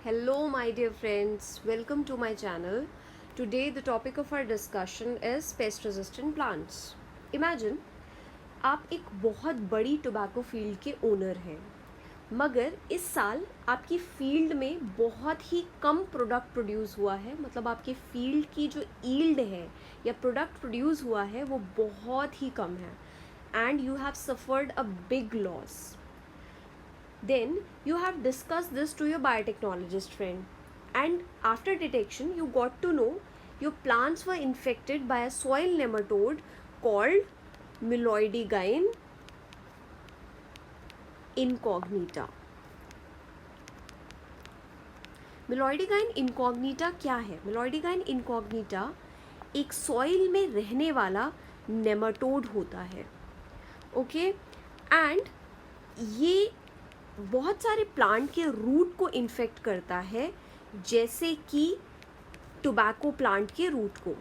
Hello, my dear friends. Welcome to my channel. Today, the topic of our discussion is pest resistant plants. Imagine आप एक बहुत बड़ी tobacco field के owner हैं, मगर इस साल आपकी फील्ड में बहुत ही कम प्रोडक्ट प्रोड्यूस हुआ है. मतलब आपके फील्ड की जो ईल्ड है या प्रोडक्ट प्रोड्यूस हुआ है वो बहुत ही कम है and you have suffered a big loss. Then you have discussed this to your biotechnologist friend, and after detection you got to know your plants were infected by a soil nematode called Meloidigyne incognita. Meloidigyne incognita क्या है? Meloidigyne incognita एक soil में रहने वाला nematode होता है. Okay, and ये बहुत सारे प्लांट के रूट को इन्फेक्ट करता है, जैसे कि टोबैको प्लांट के रूट को.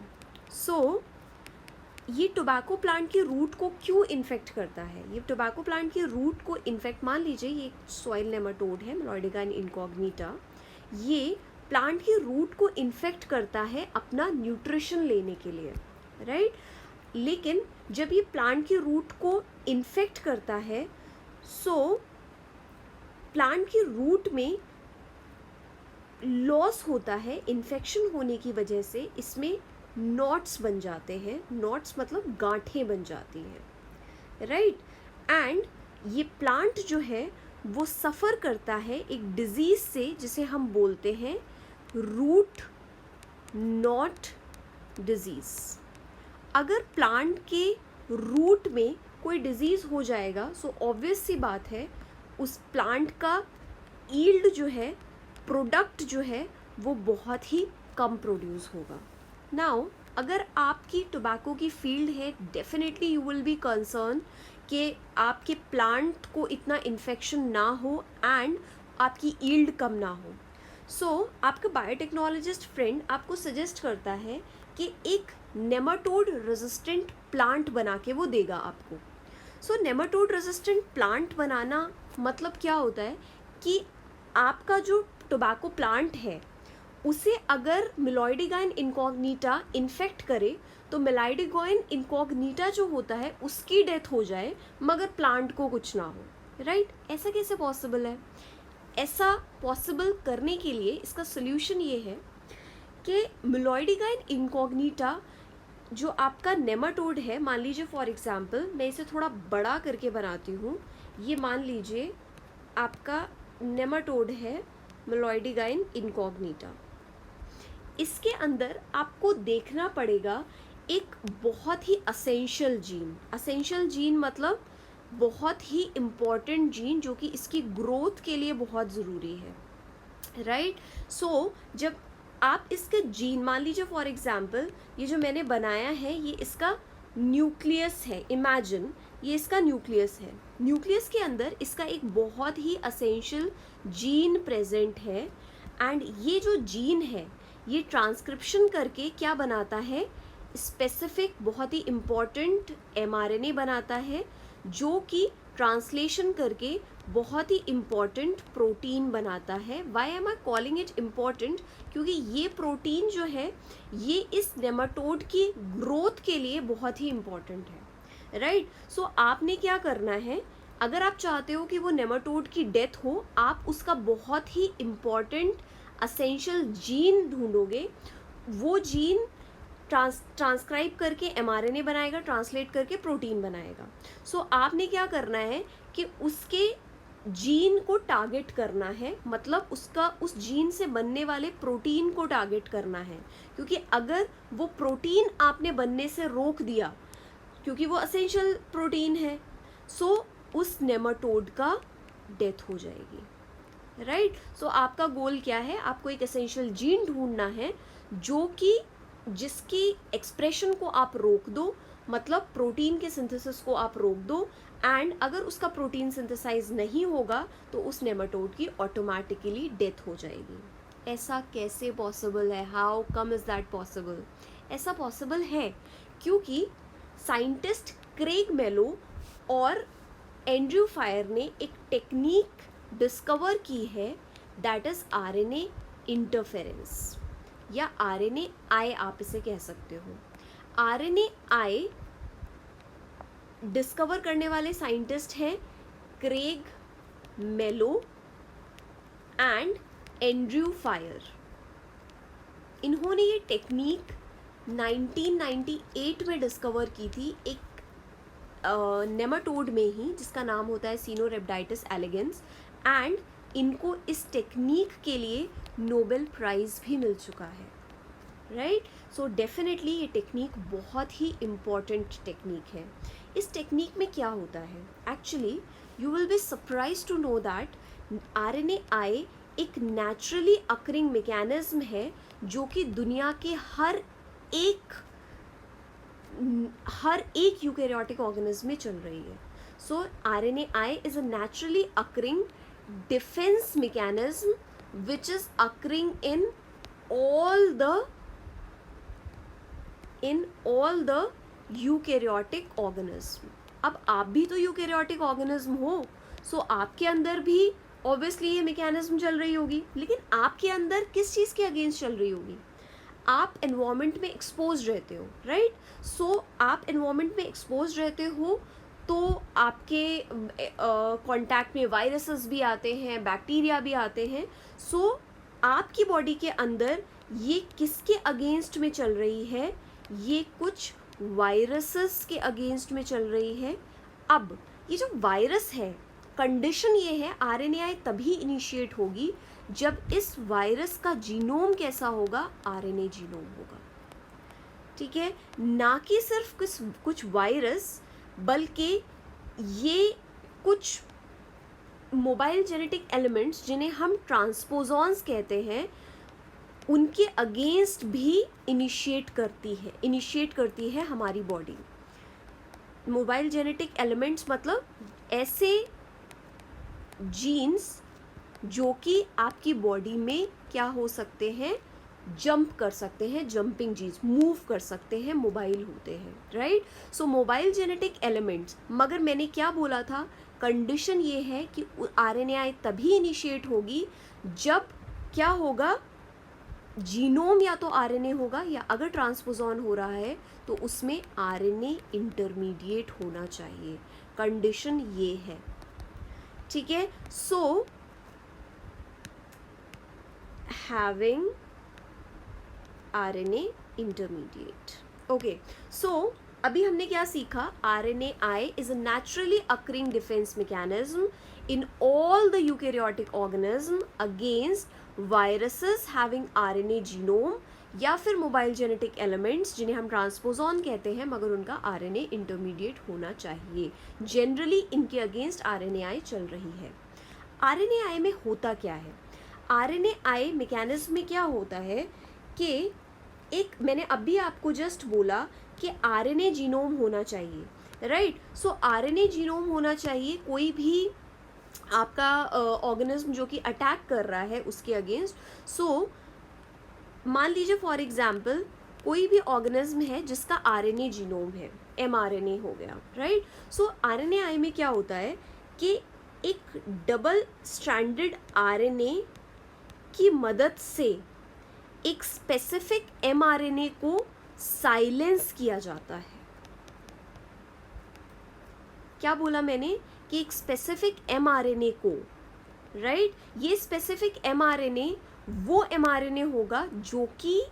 ये टोबैको प्लांट के रूट को क्यों इन्फेक्ट करता है? ये टोबैको प्लांट के रूट को इन्फेक्ट, मान लीजिए ये एक सॉइल नेमाटोड है मेलोइडिगाइन इनकॉग्निटा. ये प्लांट के रूट को इन्फेक्ट करता है अपना न्यूट्रिशन लेने के लिए, राइट? लेकिन जब ये प्लांट के रूट को इन्फेक्ट करता है, प्लांट के रूट में लॉस होता है. इन्फेक्शन होने की वजह से इसमें नॉट्स बन जाते हैं. नॉट्स मतलब गांठें बन जाती हैं, राइट? एंड ये प्लांट जो है वो सफ़र करता है एक डिजीज़ से जिसे हम बोलते हैं रूट नॉट डिजीज़. अगर प्लांट के रूट में कोई डिजीज़ हो जाएगा, सो ऑब्वियस सी बात है उस प्लांट का ईल्ड जो है, प्रोडक्ट जो है, वो बहुत ही कम प्रोड्यूस होगा. नाउ अगर आपकी टोबैको की फील्ड है, definitely you will be concern कि आपके प्लांट को इतना इन्फेक्शन ना हो एंड आपकी ईल्ड कम ना हो. आपका बायोटेक्नोलॉजिस्ट फ्रेंड आपको सजेस्ट करता है कि एक नेमाटोड रेजिस्टेंट प्लांट बना के वो देगा आपको. नेमाटोड रेजिस्टेंट प्लांट बनाना मतलब क्या होता है कि आपका जो टोबैको प्लांट है उसे अगर मेलोइडिगाइन इनकॉग्निटा इन्फेक्ट करे तो मेलोइडिगाइन इनकॉग्निटा जो होता है उसकी डेथ हो जाए मगर प्लांट को कुछ ना हो, राइट? ऐसा कैसे पॉसिबल है? ऐसा पॉसिबल करने के लिए इसका सोल्यूशन ये है कि मेलोइडिगाइन इनकॉग्निटा जो आपका नेमाटोड है, मान लीजिए फॉर एग्जांपल मैं इसे थोड़ा बड़ा करके बनाती हूँ. ये मान लीजिए आपका नेमाटोड है मेलोइडिगाइन इनकॉग्निटा. इसके अंदर आपको देखना पड़ेगा एक बहुत ही असेंशियल जीन. असेंशियल जीन मतलब बहुत ही इम्पॉर्टेंट जीन जो कि इसकी ग्रोथ के लिए बहुत ज़रूरी है, राइट? जब आप इसका जीन, मान लीजिए फॉर एग्जांपल ये जो मैंने बनाया है ये इसका न्यूक्लियस है. इमेजिन ये इसका न्यूक्लियस है. न्यूक्लियस के अंदर इसका एक बहुत ही असेंशियल जीन प्रेजेंट है एंड ये जो जीन है ये ट्रांसक्रिप्शन करके क्या बनाता है? स्पेसिफिक बहुत ही इम्पॉर्टेंट mRNA बनाता है जो कि ट्रांसलेशन करके बहुत ही इम्पॉर्टेंट प्रोटीन बनाता है. Why am I calling it important? क्योंकि ये प्रोटीन जो है ये इस नेमाटोड की ग्रोथ के लिए बहुत ही इम्पॉर्टेंट है, राइट? आपने क्या करना है, अगर आप चाहते हो कि वो नेमाटोड की डेथ हो, आप उसका बहुत ही इम्पॉर्टेंट असेंशियल जीन ढूंढोगे. वो जीन ट्रांसक्राइब करके mRNA बनाएगा, ट्रांसलेट करके प्रोटीन बनाएगा. आपने क्या करना है कि उसके जीन को टारगेट करना है, मतलब उस जीन से बनने वाले प्रोटीन को टारगेट करना है. क्योंकि अगर वो प्रोटीन आपने बनने से रोक दिया, क्योंकि वो असेंशियल प्रोटीन है, उस नेमाटोड का डेथ हो जाएगी, राइट? आपका गोल क्या है? आपको एक एसेंशियल जीन ढूंढना है जो कि जिसकी एक्सप्रेशन को आप रोक दो, मतलब प्रोटीन के सिंथेसिस को आप रोक दो. एंड अगर उसका प्रोटीन सिंथेसाइज नहीं होगा तो उस नेमाटोड की ऑटोमेटिकली डेथ हो जाएगी. ऐसा कैसे पॉसिबल है? How come is that possible? ऐसा पॉसिबल है क्योंकि साइंटिस्ट क्रेग मेलो और एंड्रयू फायर ने एक टेक्निक डिस्कवर की है दैट इज RNA इंटरफेरेंस या RNAi आप इसे कह सकते हो। RNAi डिस्कवर करने वाले साइंटिस्ट हैं क्रेग मेलो एंड एंड्रयू फायर। इन्होंने ये टेक्निक 1998 में डिस्कवर की थी एक नेमाटोड में ही, जिसका नाम होता है सिनोरेप्टाइटिस एलिगेंस, एंड इनको इस टेक्निक के लिए नोबेल प्राइज़ भी मिल चुका है, राइट। सो डेफिनेटली ये टेक्निक बहुत ही इम्पॉर्टेंट टेक्निक है। इस टेक्निक में क्या होता है, actually you will be surprise to know that RNAi एक नेचुरली अकरिंग मैकेनिज्म है जो कि दुनिया के हर एक यूकैरियोटिक ऑर्गेनिज्म में चल रही है। सो RNAi is a naturally occurring defence mechanism which is occurring in all the eukaryotic organism। अब आप भी तो यूकैरियोटिक ऑर्गेनिज्म हो, सो आपके अंदर भी ऑब्वियसली ये मैकेनिज्म चल रही होगी, लेकिन आपके अंदर किस चीज़ के अगेंस्ट चल रही होगी? आप एनवायरनमेंट में एक्सपोज रहते हो, राइट। सो आप एनवायरनमेंट में एक्सपोज रहते हो तो आपके कांटेक्ट में वायरसेस भी आते हैं, बैक्टीरिया भी आते हैं। सो आपकी बॉडी के अंदर ये किसके अगेंस्ट में चल रही है? ये कुछ वायरसेस के अगेंस्ट में चल रही है। अब ये जो वायरस है, कंडीशन ये है RNAi तभी इनिशिएट होगी जब इस वायरस का जीनोम कैसा होगा? RNA जीनोम होगा, ठीक है। ना कि सिर्फ कुछ वायरस, बल्कि ये कुछ मोबाइल जेनेटिक एलिमेंट्स जिन्हें हम ट्रांसपोजॉन्स कहते हैं, उनके अगेंस्ट भी इनिशिएट करती है हमारी बॉडी। मोबाइल जेनेटिक एलिमेंट्स मतलब ऐसे जीन्स जो कि आपकी बॉडी में क्या हो सकते हैं? जंप कर सकते हैं, जंपिंग जीन्स, मूव कर सकते हैं, मोबाइल होते हैं, राइट। सो मोबाइल जेनेटिक एलिमेंट्स, मगर मैंने क्या बोला था? कंडीशन ये है कि RNAi तभी इनिशिएट होगी जब क्या होगा? जीनोम या तो RNA होगा, या अगर ट्रांसपोजॉन हो रहा है तो उसमें RNA इंटरमीडिएट होना चाहिए। कंडीशन ये है, ठीक है। So having RNA intermediate, okay। so अभी हमने क्या सीखा? RNAi is a naturally occurring defense mechanism in all the eukaryotic organism against viruses having RNA genome या फिर मोबाइल जेनेटिक एलिमेंट्स जिन्हें हम ट्रांसपोजॉन कहते हैं, मगर उनका RNA इंटरमीडिएट होना चाहिए। जनरली इनके अगेंस्ट RNAi चल रही है। RNAi में होता क्या है? RNAi मैकेनिज्म में क्या होता है कि एक, मैंने अभी आपको जस्ट बोला कि RNA जीनोम होना चाहिए, राइट। सो RNA जीनोम होना चाहिए कोई भी आपका ऑर्गेनिज्म जो कि अटैक कर रहा है उसके अगेंस्ट। सो मान लीजिए फॉर एग्जांपल कोई भी ऑर्गेनिज्म है जिसका RNA जीनोम है, mRNA हो गया, राइट। सो RNAi में क्या होता है कि एक डबल स्ट्रैंडेड RNA की मदद से एक स्पेसिफिक mRNA को साइलेंस किया जाता है। क्या बोला मैंने? कि एक स्पेसिफिक mRNA को, राइट। ये स्पेसिफिक mRNA वो mRNA होगा जो कि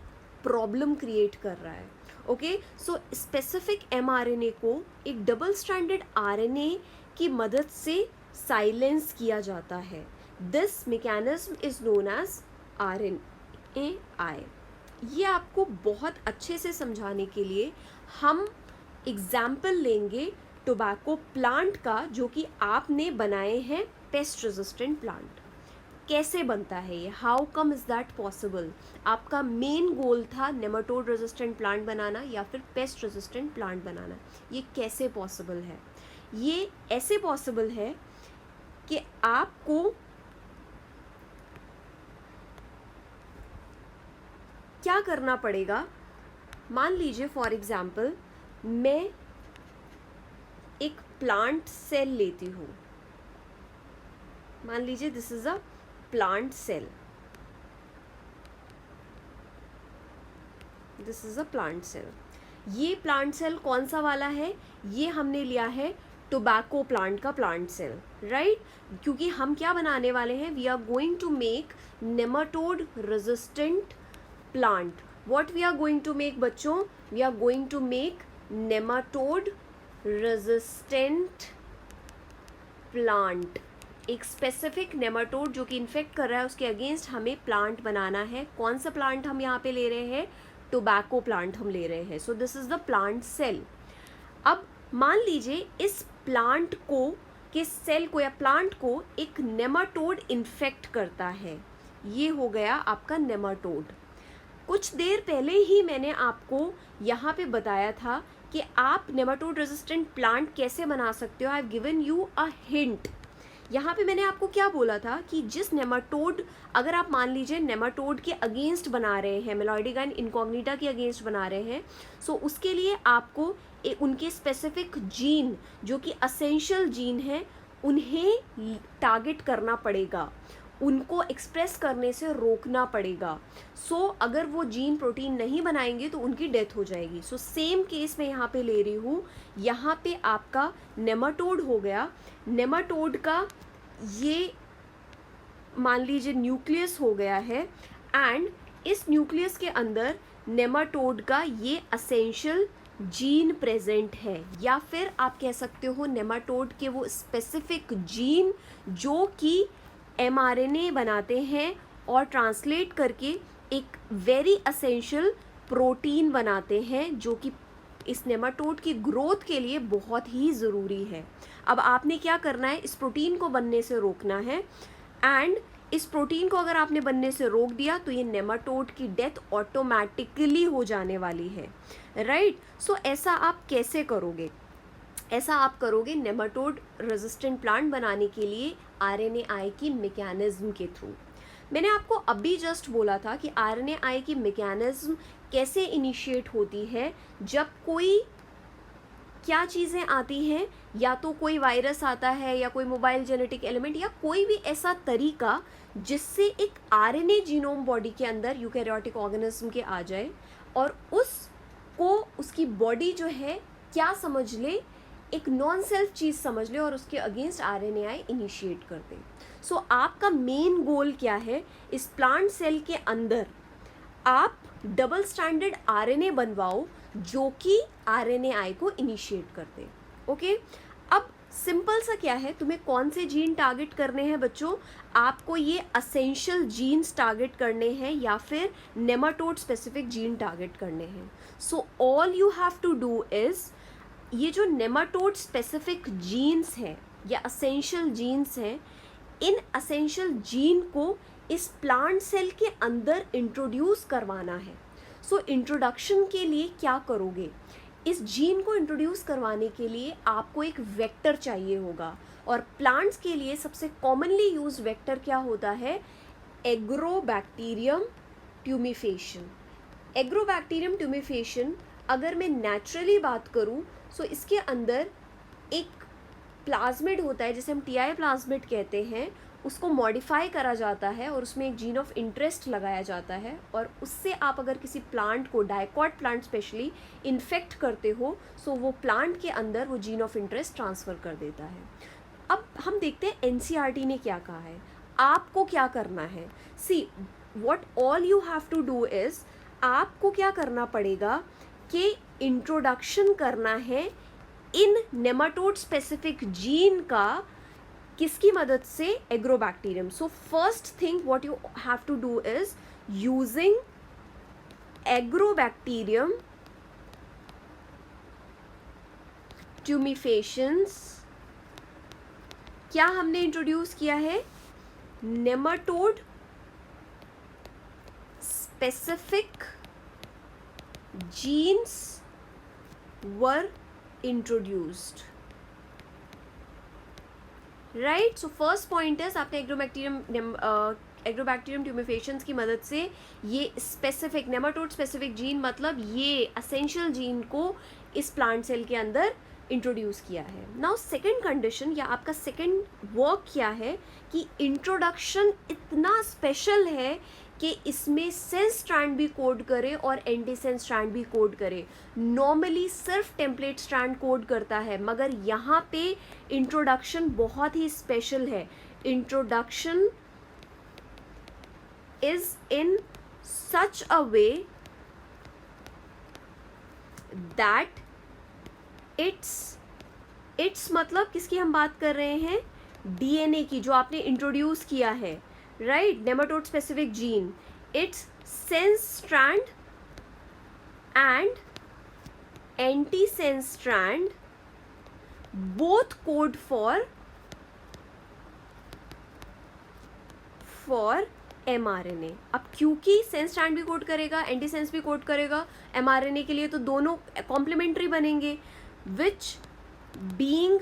प्रॉब्लम क्रिएट कर रहा है, ओके। सो स्पेसिफिक mRNA को एक डबल स्ट्रैंडेड RNA की मदद से साइलेंस किया जाता है। This mechanism is known as RNAi। ये आपको बहुत अच्छे से समझाने के लिए हम एग्जाम्पल लेंगे टोबैको प्लांट का, जो कि आपने बनाए हैं पेस्ट रेजिस्टेंट प्लांट। कैसे बनता है ये? How come is that possible? आपका मेन गोल था नेमाटोड रेजिस्टेंट प्लांट बनाना या फिर पेस्ट रेजिस्टेंट प्लांट बनाना। ये कैसे पॉसिबल है? ये ऐसे पॉसिबल है कि आपको क्या करना पड़ेगा? मान लीजिए फॉर एग्जाम्पल मैं एक प्लांट सेल लेती हूँ। मान लीजिए this is a plant cell. This is a plant cell. ये plant cell कौन सा वाला है? ये हमने लिया है टोबैको प्लांट का प्लांट सेल, राइट? क्योंकि हम क्या बनाने वाले हैं? We are going to make nematode resistant plant. What we are going to make बच्चों? We are going to make nematode resistant plant. एक स्पेसिफिक नेमाटोड जो कि इन्फेक्ट कर रहा है उसके अगेंस्ट हमें प्लांट बनाना है. कौन सा प्लांट हम यहाँ पे ले रहे हैं? टोबैको प्लांट हम ले रहे हैं. So this is the plant cell. अब मान लीजिए इस प्लांट को के सेल को या प्लांट को एक नेमाटोड इन्फेक्ट करता है. ये हो गया आपका नेमाटोड. कुछ देर पहले ही मैंने आपको यहाँ पे बताया था कि आप नेमाटोड रेजिस्टेंट प्लांट कैसे बना सकते हो. I have given you a hint. यहाँ पे मैंने आपको क्या बोला था कि जिस नेमाटोड, अगर आप मान लीजिए नेमाटोड के अगेंस्ट बना रहे हैं, मेलॉयडिगन इनकॉग्निटा के अगेंस्ट बना रहे हैं, सो उसके लिए आपको उनके स्पेसिफिक जीन जो कि असेंशियल जीन है उन्हें टारगेट करना पड़ेगा, उनको एक्सप्रेस करने से रोकना पड़ेगा. सो अगर वो जीन प्रोटीन नहीं बनाएंगे तो उनकी डेथ हो जाएगी. सो सेम केस मैं यहाँ पे ले रही हूँ. यहाँ पे आपका नेमाटोड हो गया. नेमाटोड का ये मान लीजिए न्यूक्लियस हो गया है एंड इस न्यूक्लियस के अंदर नेमाटोड का ये असेंशियल जीन प्रेजेंट है, या फिर आप कह सकते हो नेमाटोड के वो स्पेसिफिक जीन जो कि mRNA बनाते हैं और ट्रांसलेट करके एक वेरी असेंशियल प्रोटीन बनाते हैं जो कि इस नेमाटोड की ग्रोथ के लिए बहुत ही ज़रूरी है. अब आपने क्या करना है? इस प्रोटीन को बनने से रोकना है एंड इस प्रोटीन को अगर आपने बनने से रोक दिया तो ये नेमाटोड की डेथ ऑटोमेटिकली हो जाने वाली है, राइट? सो ऐसा आप कैसे करोगे? ऐसा आप करोगे नेमाटोड रेजिस्टेंट प्लांट बनाने के लिए RNAi की मैकेनिज्म के थ्रू. मैंने आपको अभी जस्ट बोला था कि RNAi की मैकेनिज्म कैसे इनिशिएट होती है. जब कोई क्या चीज़ें आती हैं, या तो कोई वायरस आता है या कोई मोबाइल जेनेटिक एलिमेंट या कोई भी ऐसा तरीका जिससे एक RNA जीनोम बॉडी के अंदर यूकैरियोटिक ऑर्गेनिज्म के आ जाए और उसको उसकी बॉडी जो है क्या समझ ले, एक नॉन सेल्फ चीज़ समझ ले और उसके अगेंस्ट RNAi इनिशिएट कर दे. सो आपका मेन गोल क्या है? इस प्लांट सेल के अंदर आप डबल स्टैंडर्ड RNA बनवाओ जो कि RNAi को इनिशिएट कर दे. ओके, अब सिंपल सा क्या है, तुम्हें कौन से जीन टारगेट करने हैं बच्चों? आपको ये असेंशियल जीन्स टारगेट करने हैं या फिर नेमाटोड स्पेसिफिक जीन टारगेट करने हैं. So all you have to do is, ये जो नेमाटोड स्पेसिफिक जीन्स हैं या असेंशियल जीन्स हैं, इन असेंशियल जीन को इस प्लांट सेल के अंदर इंट्रोड्यूस करवाना है. सो इंट्रोडक्शन के लिए क्या करोगे? इस जीन को इंट्रोड्यूस करवाने के लिए आपको एक वेक्टर चाहिए होगा और प्लांट्स के लिए सबसे कॉमनली यूज वेक्टर क्या होता है? एग्रोबैक्टीरियम ट्यूमिफेशन. एग्रोबैक्टीरियम ट्यूमिफेशन अगर मैं नेचुरली बात करूं सो इसके अंदर एक प्लाज्मिड होता है जिसे हम TI प्लाज्मिड कहते हैं, उसको मॉडिफाई करा जाता है और उसमें एक जीन ऑफ इंटरेस्ट लगाया जाता है और उससे आप अगर किसी प्लांट को, डाइकॉट प्लांट स्पेशली, इन्फेक्ट करते हो सो वो प्लांट के अंदर वो जीन ऑफ इंटरेस्ट ट्रांसफ़र कर देता है. अब हम देखते हैं NCERT ने क्या कहा है. आपको क्या करना है? See what all you have to do is, आपको क्या करना पड़ेगा कि इंट्रोडक्शन करना है इन नेमाटोड स्पेसिफिक जीन का. किसकी मदद से? Agrobacterium. So first thing what you have to do is using Agrobacterium tumefaciens. क्या हमने इंट्रोड्यूस किया है? Nematode specific genes were introduced, right? So first point है आपने एग्रोबैक्टीरियम ट्यूमिफेशंस की मदद से ये स्पेसिफिक नेमाटोड स्पेसिफिक जीन, मतलब ये असेंशियल जीन को इस प्लांट सेल के अंदर इंट्रोड्यूस किया है। नाउ सेकेंड कंडीशन या आपका सेकेंड वर्क क्या है कि इंट्रोडक्शन इतना स्पेशल है कि इसमें सेंस स्ट्रैंड भी कोड करे और एंटी सेंस स्ट्रैंड भी कोड करे। नॉर्मली सिर्फ टेम्पलेट स्ट्रैंड कोड करता है, मगर यहाँ पे इंट्रोडक्शन बहुत ही स्पेशल है। Introduction is in such a way that it's मतलब किसकी हम बात कर रहे हैं, डीएनए की, जो आपने इंट्रोड्यूस किया है, right, nematode specific gene, its sense strand and antisense strand both code for mRNA। अब क्योंकि सेंस स्ट्रैंड भी कोड करेगा, एंटी सेंस भी कोड करेगा mRNA के लिए, तो दोनों कॉम्प्लीमेंट्री बनेंगे, which being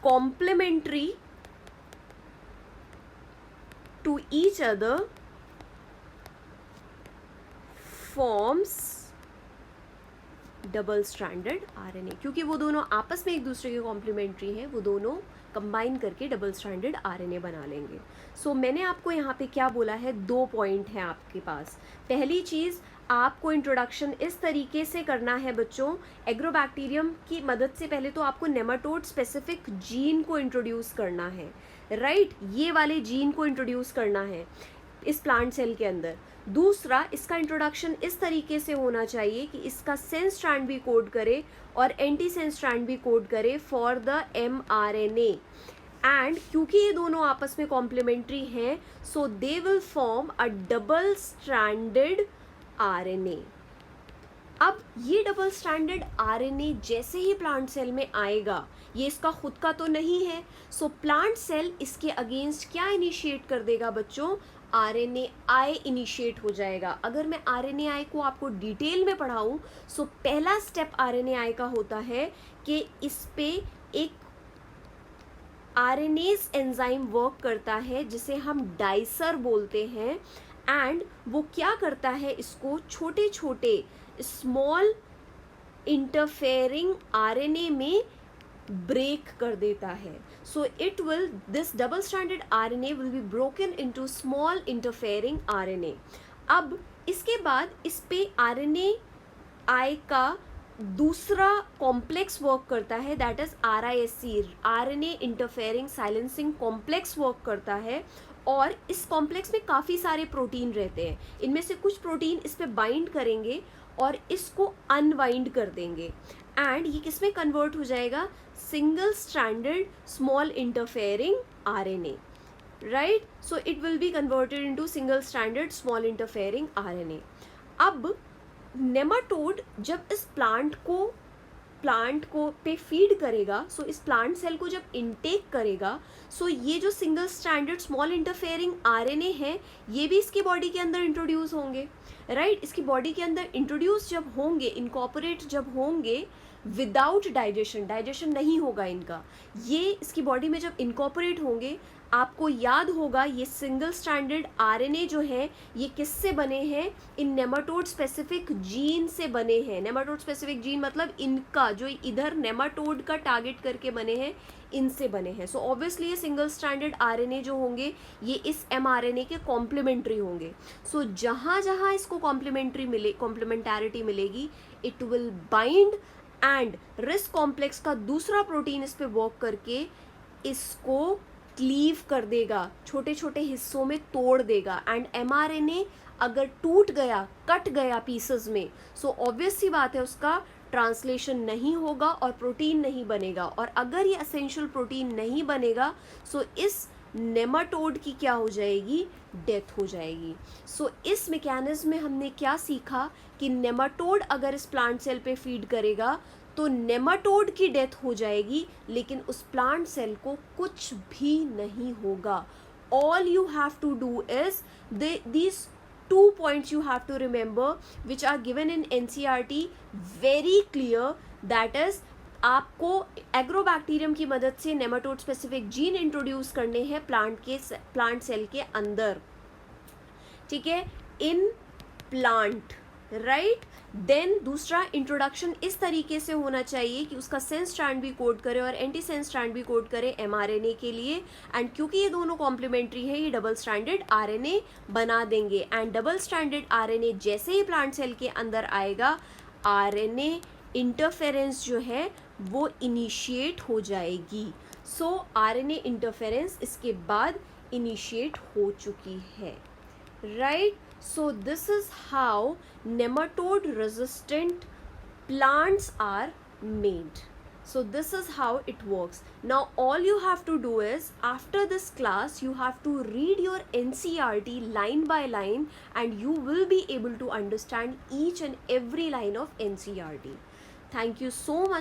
complementary to each other forms double stranded RNA. क्योंकि वो दोनों आपस में एक दूसरे के कॉम्प्लीमेंट्री हैं, वो दोनों कंबाइन करके डबल स्ट्रैंडेड आरएनए बना लेंगे। सो मैंने आपको यहाँ पे क्या बोला है, 2 पॉइंट हैं आपके पास। पहली चीज़, आपको इंट्रोडक्शन इस तरीके से करना है बच्चों, एग्रोबैक्टीरियम की मदद से। पहले तो आपको नेमाटोड स्पेसिफिक जीन को इंट्रोड्यूस करना है, राइट, ये वाले जीन को इंट्रोड्यूस करना है इस प्लांट सेल के अंदर। दूसरा, इसका इंट्रोडक्शन इस तरीके से होना चाहिए कि इसका सेंस स्ट्रैंड भी कोड करे और एंटी सेंस स्ट्रैंड भी कोड करे फॉर द mRNA। एंड क्योंकि ये दोनों आपस में कॉम्प्लीमेंट्री हैं, so they will form a double stranded RNA। अब ये डबल स्ट्रैंडेड RNA जैसे ही प्लांट सेल में आएगा, ये इसका खुद का तो नहीं है, सो प्लांट सेल इसके अगेंस्ट क्या इनिशिएट कर देगा बच्चों, RNAi इनिशिएट हो जाएगा। अगर मैं RNAi को आपको डिटेल में पढ़ाऊँ, सो पहला स्टेप RNAi का होता है कि इस पे एक RNase एंजाइम वर्क करता है जिसे हम डाइसर बोलते हैं, एंड वो क्या करता है, इसको छोटे छोटे स्मॉल इंटरफेयरिंग RNA में ब्रेक कर देता है। So it will, this double stranded RNA will be broken into small interfering RNA। अब इसके बाद इस पे RNAi का दूसरा कॉम्प्लेक्स वर्क करता है, that is RISC, RNA interfering silencing complex work करता है। और इस कॉम्प्लेक्स में काफ़ी सारे प्रोटीन रहते हैं, इनमें से कुछ प्रोटीन इस पे बाइंड करेंगे और इसको अनवाइंड कर देंगे, एंड ये किस में कन्वर्ट हो जाएगा, single stranded small interfering RNA, right. So it will be converted into single stranded small interfering RNA। अब नेमाटोड जब इस प्लांट को पे फीड करेगा, सो इस प्लांट सेल को जब इनटेक करेगा, सो ये जो single stranded small interfering RNA है, ये भी इसकी बॉडी के अंदर इंट्रोड्यूस होंगे, राइट। इसकी बॉडी के अंदर इंट्रोड्यूस जब होंगे, इनकॉर्पोरेट जब होंगे विदाउट डाइजेशन नहीं होगा इनका, ये इसकी बॉडी में जब इनकॉर्पोरेट होंगे, आपको याद होगा ये सिंगल स्ट्रैंडेड RNA जो है ये किससे बने हैं, इन नेमाटोड स्पेसिफिक जीन से बने हैं। नेमाटोड स्पेसिफिक जीन मतलब इनका जो इधर नेमाटोड का टारगेट करके बने हैं, इनसे बने हैं। सो ऑब्वियसली ये सिंगल स्ट्रैंडेड RNA जो होंगे ये इस mRNA के कॉम्प्लीमेंट्री होंगे। सो जहाँ जहाँ इसको कॉम्प्लीमेंटैरिटी मिलेगी, इट विल बाइंड एंड रिस कॉम्प्लेक्स का दूसरा प्रोटीन इस पे वर्क करके इसको क्लीव कर देगा, छोटे छोटे हिस्सों में तोड़ देगा। एंड mRNA अगर टूट गया, कट गया पीसेस में, सो ऑब्वियस सी बात है उसका ट्रांसलेशन नहीं होगा और प्रोटीन नहीं बनेगा। और अगर ये एसेंशियल प्रोटीन नहीं बनेगा, सो इस नेमाटोड की क्या हो जाएगी, डेथ हो जाएगी। सो इस मैकेनिज्म में हमने क्या सीखा कि नेमाटोड अगर इस प्लांट सेल पे फीड करेगा तो नेमाटोड की डेथ हो जाएगी, लेकिन उस प्लांट सेल को कुछ भी नहीं होगा। All you have to do is these 2 points you have to remember which are given in NCERT very clear, that is आपको एग्रोबैक्टीरियम की मदद से नेमाटोड स्पेसिफिक जीन इंट्रोड्यूस करने हैं प्लांट सेल के अंदर, ठीक है, इन प्लांट, राइट। देन दूसरा इंट्रोडक्शन इस तरीके से होना चाहिए कि उसका सेंस स्ट्रैंड भी कोड करे और एंटी सेंस स्ट्रैंड भी कोड करे mRNA के लिए, एंड क्योंकि ये दोनों कॉम्प्लीमेंट्री है, ये डबल स्ट्रैंडेड RNA बना देंगे। एंड डबल स्ट्रैंडेड RNA जैसे ही प्लांट सेल के अंदर आएगा, RNA इंटरफेरेंस जो है वो इनिशिएट हो जाएगी। सो RNA इंटरफेरेंस इसके बाद इनिशिएट हो चुकी है, right. So this is how nematode resistant plants are made. So this is how it works. Now all you have to do is, after this class you have to read your NCERT line by line, and you will be able to understand each and every line of NCERT. Thank you so much.